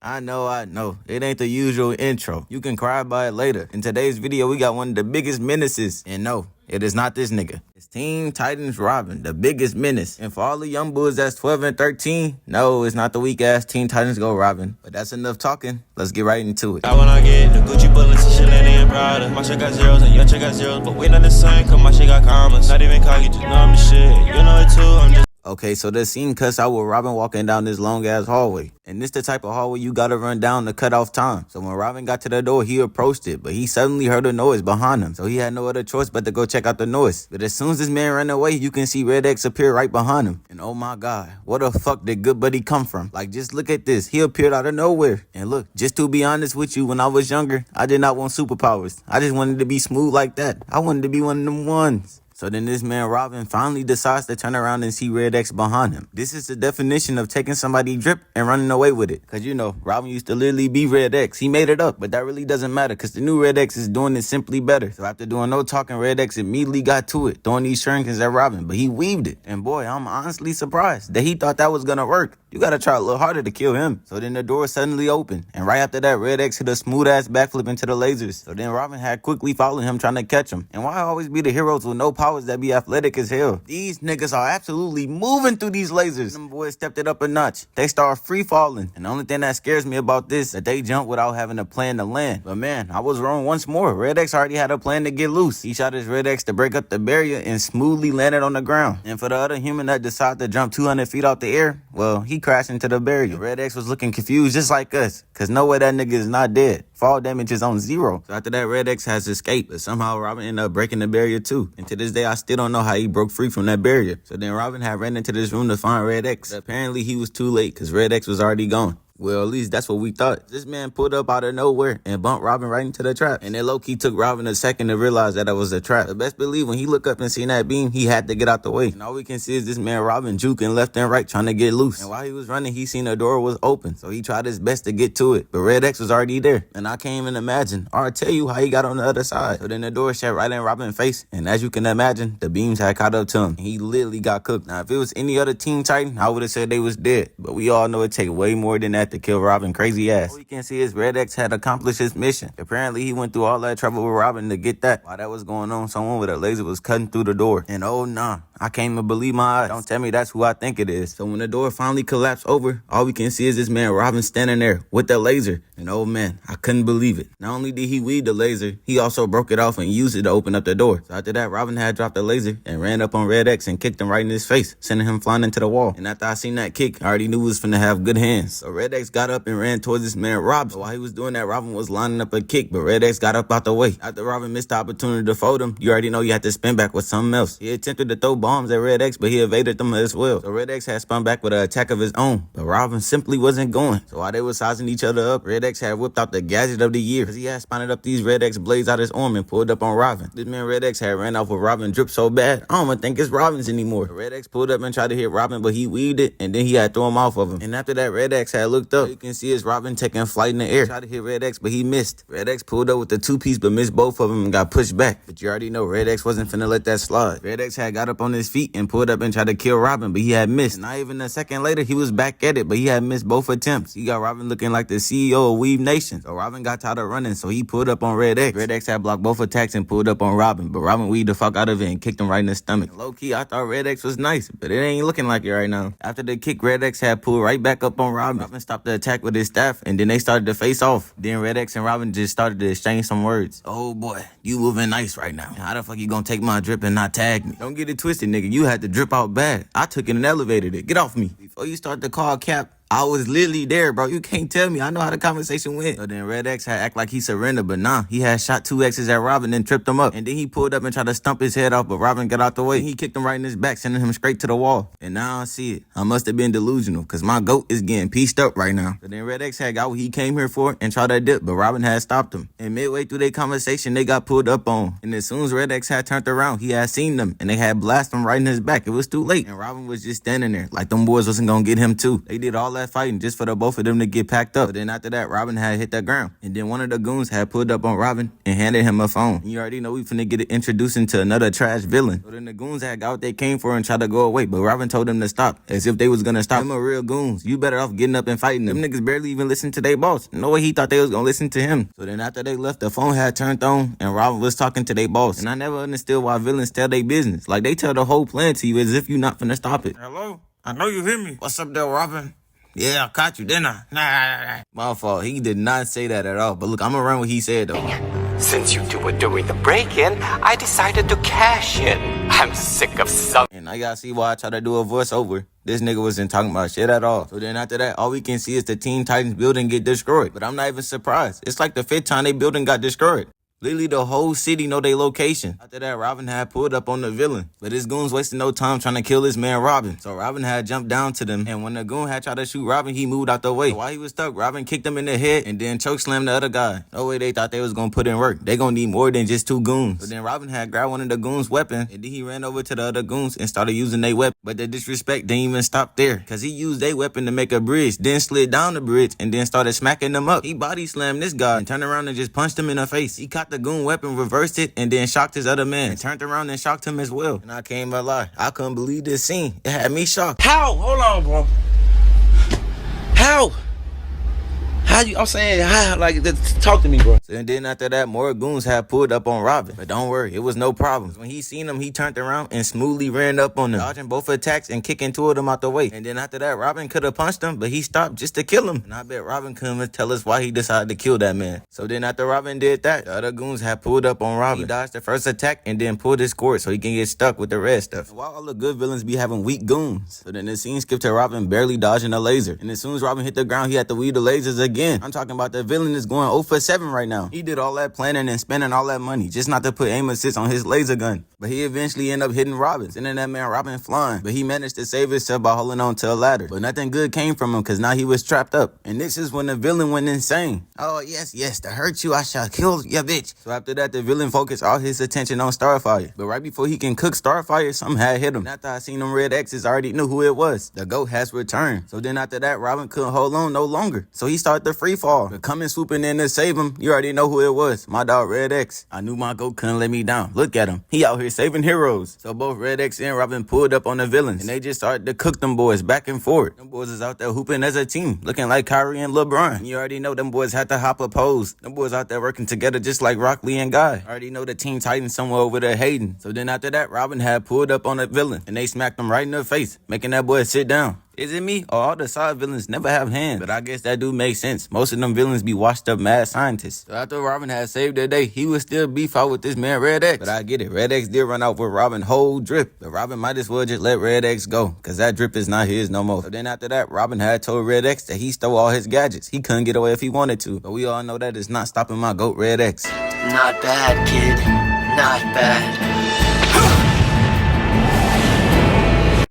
I know. It ain't the usual intro. You can cry by it later. In today's video, we got one of the biggest menaces. And no, it is not this nigga. It's Teen Titans Robin, the biggest menace. And for all the young boys that's 12 and 13, no, it's not the weak ass Teen Titans Go Robin. But that's enough talking. Let's get right into it. When I get the Gucci bullets and shit and Prada. My shit got zeros and your shit got zeros, but we not the same, cause my shit got commas. Not even cocky, just know I'm the shit. You know it too, I'm just. Okay, so this scene cuts out with Robin walking down this long-ass hallway. And this the type of hallway you gotta run down to cut off time. So when Robin got to the door, he approached it, but he suddenly heard a noise behind him. So he had no other choice but to go check out the noise. But as soon as this man ran away, you can see Red X appear right behind him. And oh my god, where the fuck did Good Buddy come from? Like, just look at this. He appeared out of nowhere. And look, just to be honest with you, when I was younger, I did not want superpowers. I just wanted to be smooth like that. I wanted to be one of them ones. So then this man Robin finally decides to turn around and see Red X behind him. This is the definition of taking somebody's drip and running away with it. Cause you know, Robin used to literally be Red X. He made it up, but that really doesn't matter cause the new Red X is doing it simply better. So after doing no talking, Red X immediately got to it, throwing these shurikens at Robin, but he weaved it. And boy, I'm honestly surprised that he thought that was gonna work. You gotta try a little harder to kill him. So then the door suddenly opened, and right after that, Red X hit a smooth ass backflip into the lasers. So then Robin had quickly followed him trying to catch him. And why always be the heroes with no powers that be athletic as hell? These niggas are absolutely moving through these lasers. Them boys stepped it up a notch. They start free falling. And the only thing that scares me about this, that they jump without having a plan to land. But man, I was wrong once more. Red X already had a plan to get loose. He shot his Red X to break up the barrier and smoothly landed on the ground. And for the other human that decided to jump 200 feet out the air, well, he crashed into the barrier. Red X was looking confused just like us, cause no way that nigga is not dead. Fall damage is on 0. So after that, Red X has escaped, but somehow Robin ended up breaking the barrier too. And to this day, I still don't know how he broke free from that barrier. So then Robin had ran into this room to find Red X. But apparently he was too late, cause Red X was already gone. Well, at least that's what we thought. This man pulled up out of nowhere and bumped Robin right into the trap. And then low-key took Robin a second to realize that it was a trap. But best believe when he looked up and seen that beam, he had to get out the way. And all we can see is this man Robin juking left and right trying to get loose. And while he was running, he seen the door was open. So he tried his best to get to it. But Red X was already there. And I can't even imagine or tell you how he got on the other side. So then the door shut right in Robin's face. And as you can imagine, the beams had caught up to him. And he literally got cooked. Now, if it was any other Teen Titan, I would have said they was dead. But we all know it take way more than that to kill Robin crazy ass. All we can see is Red X had accomplished his mission. Apparently, he went through all that trouble with Robin to get that. While that was going on, someone with a laser was cutting through the door. And oh nah, I can't even believe my eyes. Don't tell me that's who I think it is. So when the door finally collapsed over, all we can see is this man Robin standing there with the laser. And oh man, I couldn't believe it. Not only did he weave the laser, he also broke it off and used it to open up the door. So after that, Robin had dropped the laser and ran up on Red X and kicked him right in his face, sending him flying into the wall. And after I seen that kick, I already knew he was finna have good hands. So Red X got up and ran towards this man Robin. So while he was doing that, Robin was lining up a kick, but Red X got up out the way. After Robin missed the opportunity to fold him, you already know you had to spin back with something else. He attempted to throw bombs at Red X, but he evaded them as well. So Red X had spun back with an attack of his own, but Robin simply wasn't going. So while they were sizing each other up, Red X had whipped out the gadget of the year, because he had spotted up these Red X blades out his arm and pulled up on Robin. This man Red X had ran off with Robin drip so bad, I don't even think it's Robin's anymore. Red X pulled up and tried to hit Robin, but he weaved it, and then he had thrown him off of him. And after that, Red X had looked up. You can see his Robin taking flight in the air. Tried to hit Red X, but he missed. Red X pulled up with the 2-piece, but missed both of them and got pushed back. But you already know Red X wasn't finna let that slide. Red X had got up on his feet and pulled up and tried to kill Robin, but he had missed. And not even a second later, he was back at it, but he had missed both attempts. He got Robin looking like the CEO of Weave Nation. So Robin got tired of running, so he pulled up on Red X. Red X had blocked both attacks and pulled up on Robin, but Robin weaved the fuck out of it and kicked him right in the stomach. Low key, I thought Red X was nice, but it ain't looking like it right now. After the kick, Red X had pulled right back up on Robin. Robin stopped the attack with his staff, and then they started to face off. Then Red X and Robin just started to exchange some words. Oh boy, you moving nice right now. How the fuck you gonna take my drip and not tag me? Don't get it twisted, nigga. You had to drip out bad. I took it and elevated it. Get off me. Before you start to call cap, I was literally there, bro. You can't tell me. I know how the conversation went. So then Red X had act like he surrendered, but nah. He had shot 2 X's at Robin and tripped him up. And then he pulled up and tried to stump his head off, but Robin got out the way. He kicked him right in his back, sending him straight to the wall. And now I see it. I must have been delusional, because my goat is getting pieced up right now. So then Red X had got what he came here for and tried to dip, but Robin had stopped him. And midway through their conversation, they got pulled up on. And as soon as Red X had turned around, he had seen them, and they had blasted him right in his back. It was too late. And Robin was just standing there, like them boys wasn't gonna get him too. They did all that fighting just for the both of them to get packed up. But then after that, Robin had hit the ground. And then one of the goons had pulled up on Robin and handed him a phone. And you already know we finna get introduced into another trash villain. So then the goons had got what they came for and tried to go away. But Robin told them to stop, as if they was gonna stop. Them are real goons. You better off getting up and fighting them. Them niggas barely even listen to their boss. No way he thought they was gonna listen to him. So then after they left, the phone had turned on and Robin was talking to their boss. And I never understood why villains tell their business. Like they tell the whole plan to you as if you not finna stop it. Hello? I know you hear me. What's up there, Robin? Yeah, I caught you, didn't I? Nah. My fault. He did not say that at all. But look, I'm gonna run what he said, though. Since you two were doing the break-in, I decided to cash in. I'm sick of some. And I gotta see why I try to do a voiceover. This nigga wasn't talking about shit at all. So then after that, all we can see is the Teen Titans building get destroyed. But I'm not even surprised. It's like the 5th time they building got destroyed. Literally the whole city know their location. After that, Robin had pulled up on the villain. But his goons wasted no time trying to kill this man Robin. So Robin had jumped down to them. And when the goon had tried to shoot Robin, he moved out the way. So while he was stuck, Robin kicked him in the head and then chokeslammed the other guy. No way they thought they was gonna put in work. They gonna need more than just 2 goons. But then Robin had grabbed one of the goons' weapon. And then he ran over to the other goons and started using their weapon. But the disrespect didn't even stop there. Cause he used their weapon to make a bridge. Then slid down the bridge and then started smacking them up. He body slammed this guy and turned around and just punched him in the face. He caught the goon weapon, reversed it, and then shocked his other man. And turned around and shocked him as well. And I can't even lie, I couldn't believe this scene. It had me shocked. How? Hold on, bro. How? How you? I'm saying, how? Like, talk to me, bro. And then after that, more goons had pulled up on Robin. But don't worry, it was no problems. When he seen them, he turned around and smoothly ran up on them, dodging both attacks and kicking 2 of them out the way. And then after that, Robin could have punched him, but he stopped just to kill him. And I bet Robin couldn't tell us why he decided to kill that man. So then after Robin did that, the other goons had pulled up on Robin. He dodged the first attack and then pulled his cord so he can get stuck with the red stuff. And while all the good villains be having weak goons. So then the scene skipped to Robin barely dodging a laser. And as soon as Robin hit the ground, he had to weave the lasers again. I'm talking about the villain is going 0 for 7 right now. He did all that planning and spending all that money just not to put aim assist on his laser gun. But he eventually ended up hitting Robin, sending that man Robin flying. But he managed to save himself by holding on to a ladder. But nothing good came from him because now he was trapped up. And this is when the villain went insane. Oh, yes, to hurt you, I shall kill your bitch. So after that, the villain focused all his attention on Starfire. But right before he can cook Starfire, something had hit him. And after I seen them red X's, I already knew who it was. The goat has returned. So then after that, Robin couldn't hold on no longer. So he started the free fall. But coming swooping in to save him, you already know who it was. My dog Red X. I knew my goat couldn't let me down. Look at him. He out here saving heroes. So both Red X and Robin pulled up on the villains. And they just started to cook them boys back and forth. Them boys is out there hooping as a team. Looking like Kyrie and LeBron. And you already know them boys had to hop a pose. Them boys out there working together just like Rock Lee and Guy. I already know the Teen Titans somewhere over there hating. So then after that, Robin had pulled up on the villain. And they smacked him right in the face, making that boy sit down. Is it me or all the side villains never have hands? But I guess that do make sense. Most of them villains be washed up mad scientists. So after Robin had saved the day, he would still beef out with this man Red X. But I get it. Red X did run out with Robin whole drip. But Robin might as well just let Red X go. Cause that drip is not his no more. So then after that, Robin had told Red X that he stole all his gadgets. He couldn't get away if he wanted to. But we all know that it's not stopping my goat Red X. Not bad, kid. Not bad.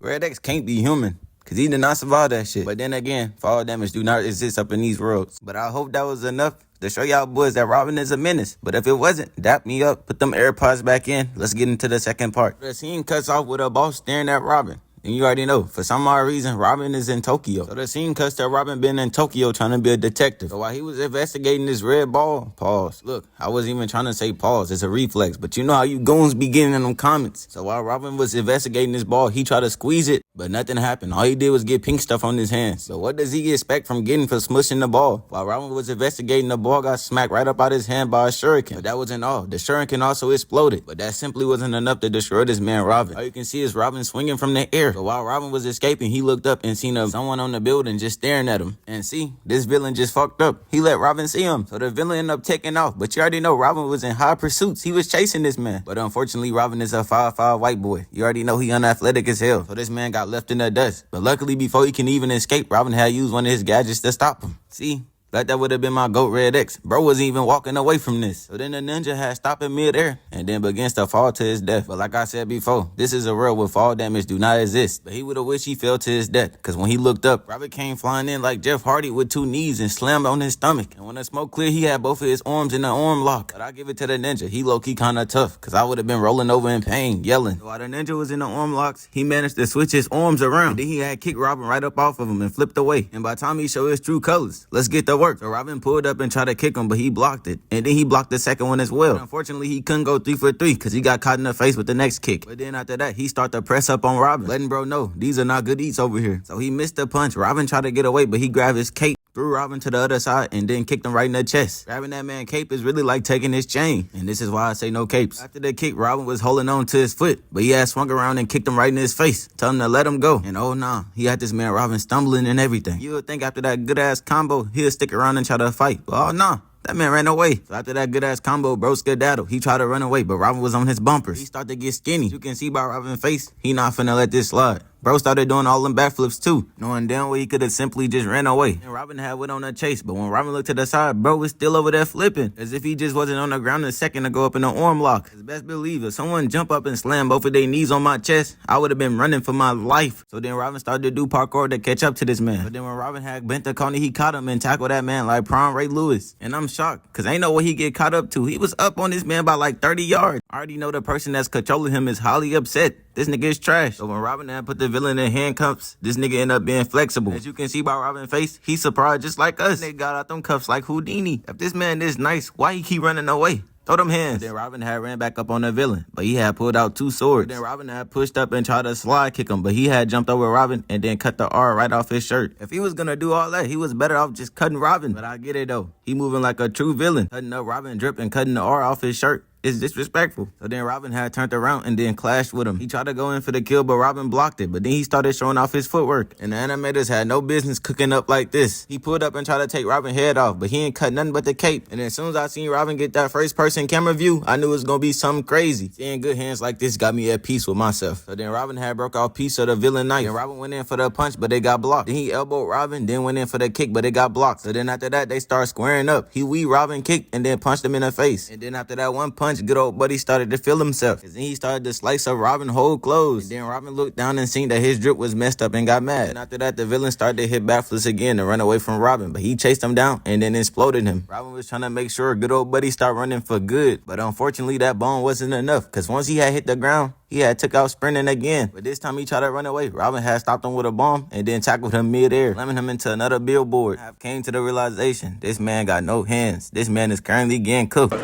Red X can't be human. Cause he did not survive that shit. But then again, fall damage do not exist up in these worlds. But I hope that was enough to show y'all boys that Robin is a menace. But if it wasn't, dap me up, put them AirPods back in. Let's get into the second part. The scene cuts off with a boss staring at Robin. And you already know, for some odd reason, Robin is in Tokyo. So the scene cuts to Robin being in Tokyo trying to be a detective. So while he was investigating this red ball, pause. Look, I wasn't even trying to say pause. It's a reflex. But you know how you goons be getting in them comments. So while Robin was investigating this ball, he tried to squeeze it, but nothing happened. All he did was get pink stuff on his hands. So what does he expect from getting for smushing the ball? While Robin was investigating, the ball got smacked right up out his hand by a shuriken. But that wasn't all. The shuriken also exploded. But that simply wasn't enough to destroy this man Robin. All you can see is Robin swinging from the air. So while Robin was escaping, he looked up and seen someone on the building just staring at him. And see, this villain just fucked up. He let Robin see him. So the villain ended up taking off. But you already know Robin was in high pursuits. He was chasing this man. But unfortunately, Robin is a 5'5" white boy. You already know he unathletic as hell. So this man got left in the dust. But luckily, before he can even escape, Robin had used one of his gadgets to stop him. See? Like that would have been my GOAT Red X. Bro wasn't even walking away from this. So then the ninja had stopped in midair and then begins to fall to his death. But like I said before, this is a world where fall damage do not exist. But he would have wished he fell to his death, cause when he looked up, Robin came flying in like Jeff Hardy with 2 knees and slammed on his stomach. And when the smoke cleared, he had both of his arms in the arm lock. But I give it to the ninja. He low-key kinda tough, cause I would have been rolling over in pain, yelling. So while the ninja was in the arm locks, he managed to switch his arms around. And then he had kicked Robin right up off of him and flipped away. And by the time he showed his true colors, let's get to work. So Robin pulled up and tried to kick him, but he blocked it. And then he blocked the second one as well. But unfortunately, he couldn't go 3 for 3 because he got caught in the face with the next kick. But then after that, he started to press up on Robin, letting bro know these are not good eats over here. So he missed the punch. Robin tried to get away, but he grabbed his cape, threw Robin to the other side, and then kicked him right in the chest. Grabbing that man cape is really like taking his chain. And this is why I say no capes. After the kick, Robin was holding on to his foot, but he had swung around and kicked him right in his face, telling him to let him go. And oh nah, he had this man Robin stumbling and everything. You would think after that good ass combo, he'll stick around and try to fight. But oh nah, that man ran away. So after that good-ass combo, bro skedaddled. He tried to run away, but Robin was on his bumpers. He started to get skinny. You can see by Robin's face, he not finna let this slide. Bro started doing all them backflips too, knowing damn well he could have simply just ran away. And Robin had went on a chase, but when Robin looked to the side, bro was still over there flipping, as if he just wasn't on the ground a second to go up in the arm lock. Cause best believe, if someone jump up and slam both of their knees on my chest, I would have been running for my life. So then Robin started to do parkour to catch up to this man. But then when Robin had bent the corner, he caught him and tackled that man like Prime Ray Lewis. And I'm shocked, cause ain't no way he get caught up to. He was up on this man by like 30 yards. I already know the person that's controlling him is highly upset. This nigga is trash. So when Robin had put the villain in handcuffs, this nigga ended up being flexible. As you can see by Robin's face, he's surprised just like us. They got out them cuffs like Houdini. If this man is nice, why he keep running away? Throw them hands. Then Robin had ran back up on the villain, but he had pulled out 2 swords. Then Robin had pushed up and tried to slide kick him, but he had jumped over Robin and then cut the R right off his shirt. If he was gonna do all that, he was better off just cutting Robin. But I get it though. He moving like a true villain, cutting up Robin drip and cutting the R off his shirt. It's disrespectful. So then Robin had turned around and then clashed with him. He tried to go in for the kill, but Robin blocked it. But then he started showing off his footwork. And the animators had no business cooking up like this. He pulled up and tried to take Robin's head off, but he ain't cut nothing but the cape. And as soon as I seen Robin get that first person camera view, I knew it was gonna be something crazy. Seeing good hands like this got me at peace with myself. So then Robin had broke off piece of the villain knife. And Robin went in for the punch, but they got blocked. Then he elbowed Robin, then went in for the kick, but it got blocked. So then after that, they started squaring up. He Robin kicked and then punched him in the face. And then after that one punch, good old buddy started to feel himself. Cause then he started to slice up Robin's whole clothes. And then Robin looked down and seen that his drip was messed up and got mad. And after that, the villain started to hit backflips again to run away from Robin. But he chased him down and then exploded him. Robin was trying to make sure good old buddy started running for good. But unfortunately, that bone wasn't enough. Cause once he had hit the ground, he had took out sprinting again. But this time he tried to run away. Robin had stopped him with a bomb and then tackled him mid-air, slamming him into another billboard. I came to the realization, this man got no hands. This man is currently getting cooked.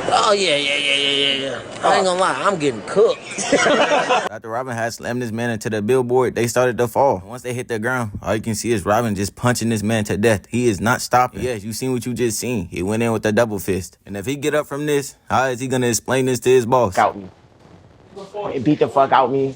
Oh, yeah. I ain't gonna lie, I'm getting cooked. After Robin had slammed this man into the billboard, they started to fall. Once they hit the ground, all you can see is Robin just punching this man to death. He is not stopping. Yes, you seen what you just seen. He went in with a double fist. And if he get up from this, how is he gonna explain this to his boss? Out me. It beat the fuck out me.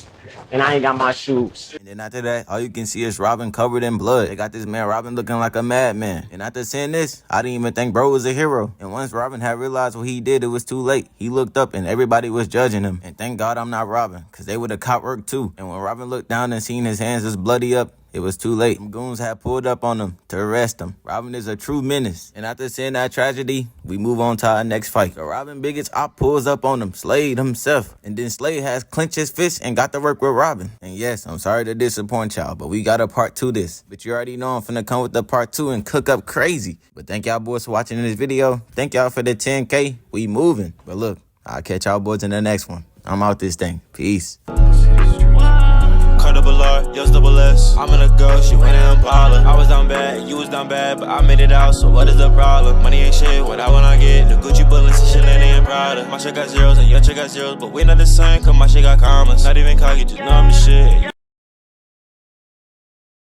And I ain't got my shoes. And then after that, all you can see is Robin covered in blood. They got this man Robin looking like a madman. And after seeing this, I didn't even think bro was a hero. And once Robin had realized what he did, it was too late. He looked up and everybody was judging him. And thank God I'm not Robin, because they would have caught work too. And when Robin looked down and seen his hands was bloody up, it was too late. Some goons had pulled up on him to arrest him. Robin is a true menace. And after seeing that tragedy, we move on to our next fight. So Robin biggest op pulls up on him, Slade himself. And then Slade has clenched his fist and got to work with Robin. And yes, I'm sorry to disappoint y'all, but we got a part 2 this. But you already know I'm finna come with the part 2 and cook up crazy. But thank y'all boys for watching this video. Thank y'all for the 10K. We moving. But look, I'll catch y'all boys in the next one. I'm out this thing. Peace. Double R, yours double S. I'm in a girl, she went in Impala. I was down bad, you was down bad, but I made it out, so what is the problem? Money ain't shit, what I wanna get. The Gucci bullets and shit ain't Prada. My shit got zeros and your shit got zeros, but we not the same, cause my shit got commas. Not even cocky, just know I'm the shit.